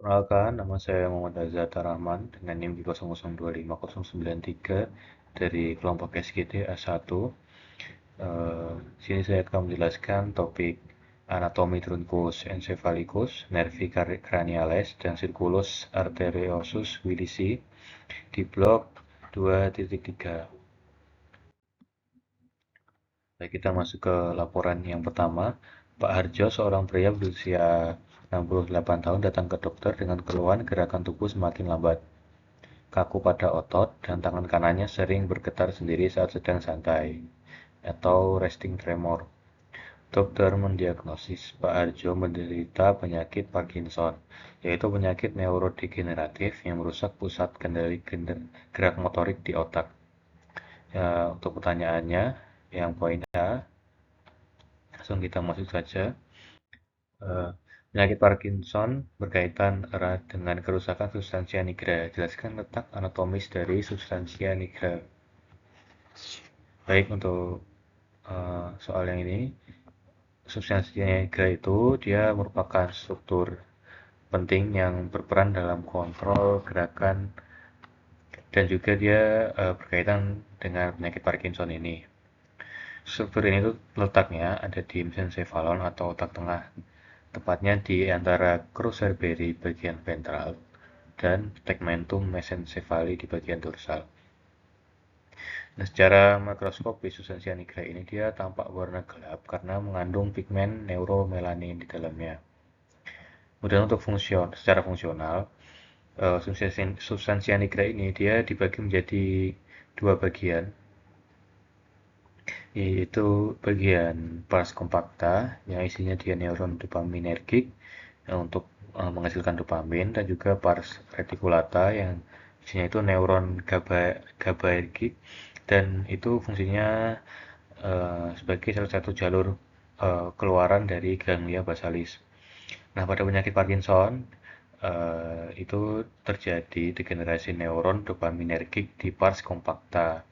Perkenalkan, nama saya Muhammad Azhar Rahman dengan NIM 00250993 dari kelompok SGT A1. Sini saya akan menjelaskan topik anatomi trunkus encephalitis, nervi cranialis, dan circulus arteriosus willisi di blok 2.3. Baik, kita masuk ke laporan yang pertama. Pak Harjo, seorang pria berusia 68 tahun, datang ke dokter dengan keluhan gerakan tubuh semakin lambat, kaku pada otot, dan tangan kanannya sering bergetar sendiri saat sedang santai, atau resting tremor. Dokter mendiagnosis Pak Harjo menderita penyakit Parkinson, yaitu penyakit neurodegeneratif yang merusak pusat kendali gerak motorik di otak. Ya, untuk pertanyaannya, yang poin A, langsung kita masuk saja. Eh, Penyakit Parkinson berkaitan erat dengan kerusakan substansia nigra. Jelaskan letak anatomis dari substansia nigra. Baik, untuk soal yang ini, substansia nigra itu dia merupakan struktur penting yang berperan dalam kontrol gerakan dan juga dia berkaitan dengan penyakit Parkinson ini. Struktur ini tuh letaknya ada di mesencephalon atau otak tengah, tepatnya di antara crus-cerebri bagian ventral dan tegmentum mesencephaly di bagian dorsal. Nah, secara makroskopis substansia nigra ini dia tampak warna gelap karena mengandung pigmen neuromelanin di dalamnya. Kemudian untuk secara fungsional, substansia nigra ini dia dibagi menjadi dua bagian, yaitu bagian pars compacta yang isinya dia neuron dopaminergic untuk menghasilkan dopamin, dan juga pars reticulata yang isinya itu neuron GABAergic, dan itu fungsinya sebagai salah satu jalur keluaran dari ganglia basalis. Nah, pada penyakit Parkinson itu terjadi degenerasi neuron dopaminergic di pars compacta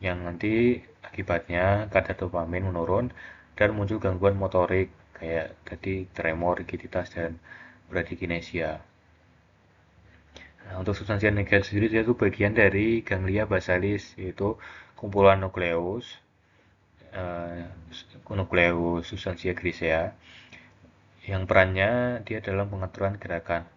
yang nanti akibatnya kadar dopamin menurun dan muncul gangguan motorik kayak tadi tremor, rigiditas, dan bradykinesia. Nah, untuk substansi negatif sendiri dia itu bagian dari ganglia basalis, yaitu kumpulan nukleus substansia grisea yang perannya dia dalam pengaturan gerakan.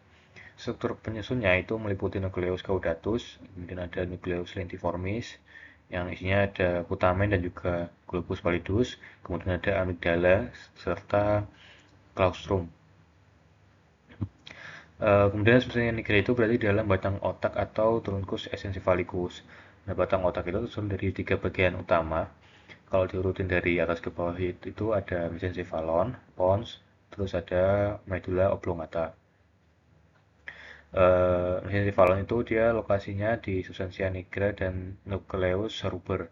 Struktur penyusunnya itu meliputi nukleus caudatus, kemudian ada nukleus lentiformis, yang isinya ada putamen dan juga globus pallidus, kemudian ada amigdala, serta claustrum. Kemudian substansi nigra itu berarti dalam batang otak atau truncus encephalicus. Nah, batang otak itu tersusun dari tiga bagian utama. Kalau diurutin dari atas ke bawah itu ada mesencephalon, pons, terus ada medulla oblongata. Mesencephalon itu dia lokasinya di substansia nigra dan nucleus ceruber.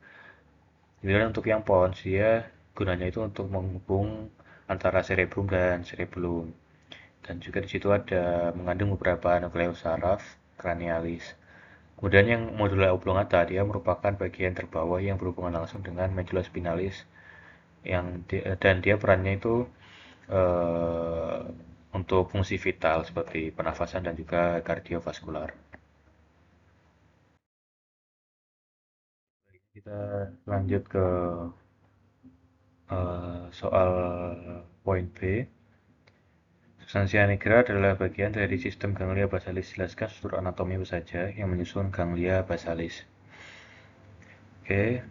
Kemudian untuk yang pons, dia gunanya itu untuk menghubung antara cerebrum dan cerebellum. Dan juga di situ ada mengandung beberapa nukleus saraf cranialis. Kemudian yang medulla oblongata dia merupakan bagian terbawah yang berhubungan langsung dengan medulla spinalis dan dia perannya itu eh, untuk fungsi vital seperti pernafasan dan juga kardiovaskular. Kita lanjut ke soal poin B. Substansia nigra adalah bagian dari sistem ganglia basalis. Jelaskan struktur anatomi saja yang menyusun ganglia basalis. Oke,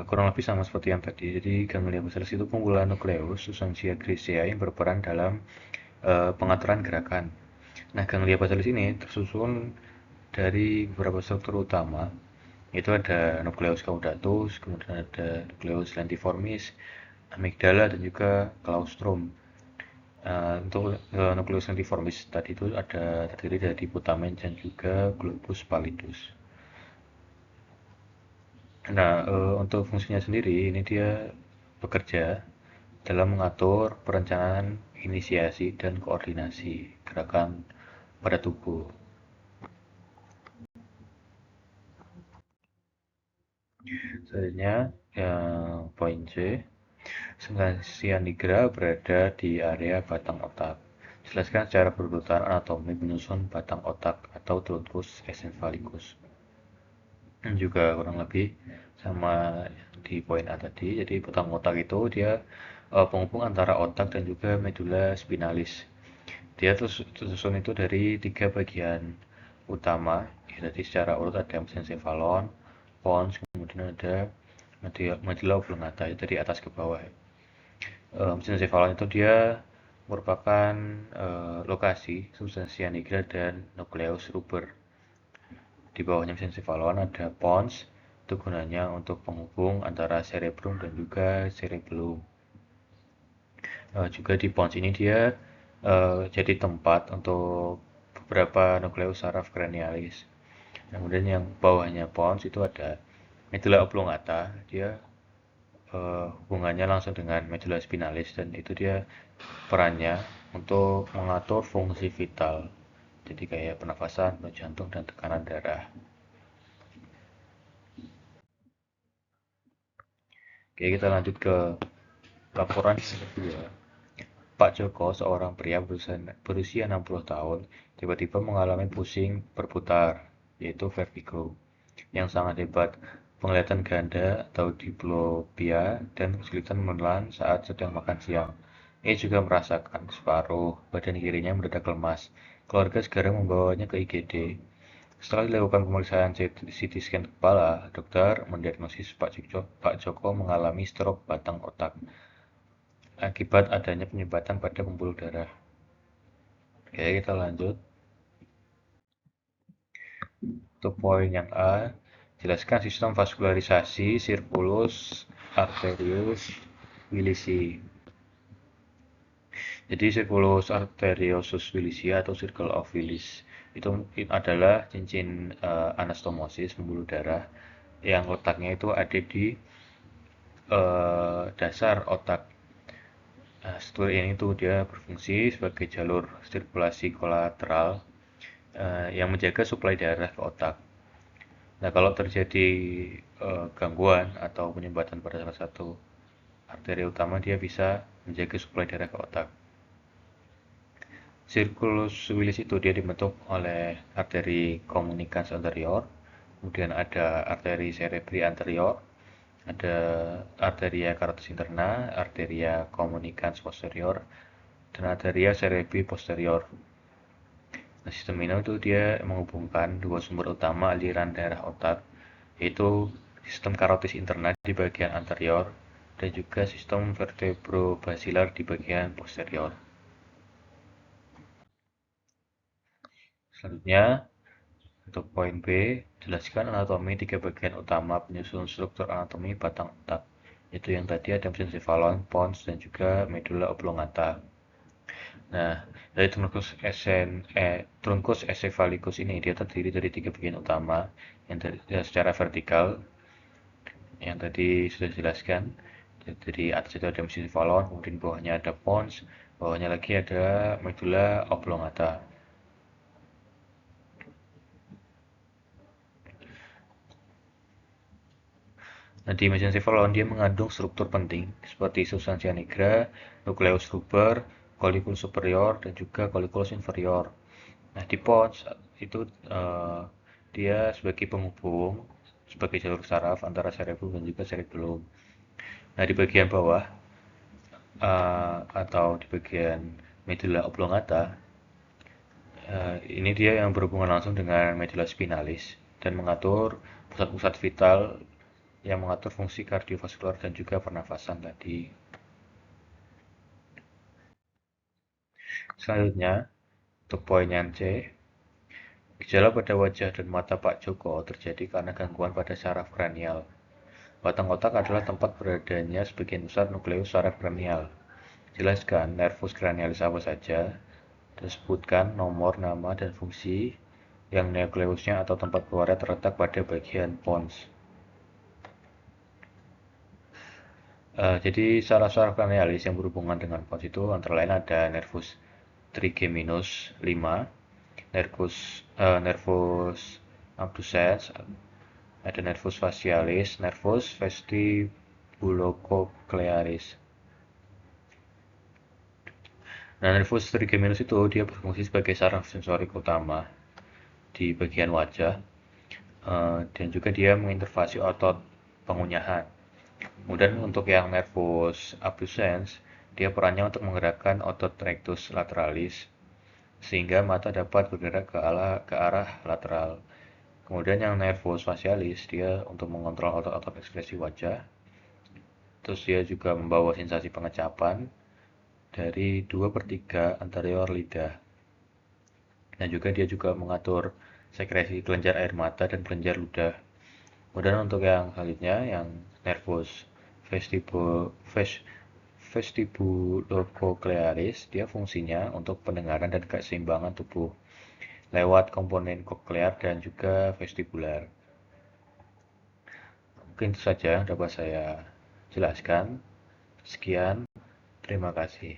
kurang lebih sama seperti yang tadi. Jadi ganglia basalis itu kumpulan nukleus substansia grisea yang berperan dalam pengaturan gerakan. Nah, ganglia basalis ini tersusun dari beberapa struktur utama, yaitu ada nukleus caudatus, kemudian ada nukleus lentiformis, amigdala, dan juga claustrum. Untuk nukleus lentiformis tadi itu terdiri dari putamen dan juga globus pallidus. Nah, untuk fungsinya sendiri ini dia bekerja dalam mengatur perencanaan, inisiasi, dan koordinasi gerakan pada tubuh. Selanjutnya, yang poin C, substansia nigra berada di area batang otak. Jelaskan secara berurutan anatomi penyusun batang otak atau truncus encephalitis. Juga kurang lebih sama di poin A tadi. Jadi batang otak itu dia penghubung antara otak dan juga medula spinalis. Dia tersusun itu dari 3 bagian utama. Ya, jadi secara urut ada mesencephalon, pons, kemudian ada medulla oblongata, itu dari atas ke bawah. Mesencephalon itu dia merupakan lokasi substansia nigra dan nukleus ruber. Di bawahnya mesencephalon ada pons, itu gunanya untuk penghubung antara cerebrum dan juga cerebellum. Juga di pons ini dia jadi tempat untuk beberapa nukleus saraf cranialis. Kemudian yang bawahnya pons itu ada medulla oblongata, dia hubungannya langsung dengan medulla spinalis dan itu dia perannya untuk mengatur fungsi vital. Jadi kayak pernafasan, jantung, dan tekanan darah. Oke, kita lanjut ke laporan yang kedua. Pak Joko, seorang pria berusia 60 tahun, tiba-tiba mengalami pusing berputar, yaitu vertigo, yang sangat hebat, penglihatan ganda atau diplopia, dan kesulitan menelan saat sedang makan siang. Ia juga merasakan separuh badan kirinya mendadak lemas. Keluarga segera membawanya ke IGD. Setelah dilakukan pemeriksaan CT scan kepala, dokter mendiagnosis Pak Joko mengalami stroke batang otak akibat adanya penyumbatan pada pembuluh darah. Oke, kita lanjut. Untuk poin yang A, jelaskan sistem vaskularisasi sirkulus arterius Willisi. Jadi sirkulus arteriosus Willisi atau circle of Willis itu adalah cincin anastomosis pembuluh darah yang letaknya itu ada di dasar otak. Nah, struktur ini tuh dia berfungsi sebagai jalur sirkulasi kolateral yang menjaga suplai darah ke otak. Nah, kalau terjadi gangguan atau penyumbatan pada salah satu arteri utama, dia bisa menjaga suplai darah ke otak. Circulus Willis itu dia dibentuk oleh arteri communicans anterior, kemudian ada arteri cerebri anterior, ada arteria carotis interna, arteria communicans posterior, dan arteria cerebri posterior. Nah, sistem ini itu dia menghubungkan dua sumber utama aliran darah otak, yaitu sistem karotis interna di bagian anterior dan juga sistem vertebrobasilar di bagian posterior. Selanjutnya, untuk poin B, jelaskan anatomi tiga bagian utama penyusun struktur anatomi batang otak. Itu yang tadi ada mesencephalon, pons, dan juga medulla oblongata. Nah, dari trunkus encephalitis ini dia terdiri dari tiga bagian utama yang secara vertikal yang tadi sudah dijelaskan. Jadi atas itu ada mesencephalon, kemudian bawahnya ada pons, bawahnya lagi ada medulla oblongata. Nah, di mesencephalon dia mengandung struktur penting seperti substansia nigra, nukleus ruber, colliculus superior, dan juga colliculus inferior. Nah, di pons itu dia sebagai penghubung, sebagai jalur saraf antara cerebrum dan juga cerebellum. Nah, di bagian bawah atau di bagian medulla oblongata, ini dia yang berhubungan langsung dengan medulla spinalis dan mengatur pusat-pusat vital yang mengatur fungsi kardiovaskular dan juga pernafasan tadi. Selanjutnya, untuk poin yang C, gejala pada wajah dan mata Pak Joko terjadi karena gangguan pada saraf kranial. Batang otak adalah tempat beradanya sebagian besar nukleus saraf kranial. Jelaskan nervus cranialis apa saja, dan sebutkan nomor, nama, dan fungsi yang nukleusnya atau tempat keluarnya terletak pada bagian pons. Jadi saraf-saraf cranialis yang berhubungan dengan pons itu antara lain ada nervus trigeminus 5, nervus abducens, ada nervus facialis, nervus vestibulocochlearis. Nah, nervus trigeminus itu dia berfungsi sebagai saraf sensorik utama di bagian wajah, dan juga dia menginterfasi otot pengunyahan. Kemudian untuk yang nervus abducens, dia perannya untuk menggerakkan otot rectus lateralis sehingga mata dapat bergerak ke arah lateral. Kemudian yang nervus facialis, dia untuk mengontrol otot-otot ekspresi wajah. Terus dia juga membawa sensasi pengecapan dari 2/3 anterior lidah. Dan juga dia juga mengatur sekresi kelenjar air mata dan kelenjar ludah. Kemudian untuk yang selanjutnya, yang nervus vestibulococlearis, dia fungsinya untuk pendengaran dan keseimbangan tubuh lewat komponen koklear dan juga vestibular. Mungkin itu saja yang dapat saya jelaskan. Sekian, terima kasih.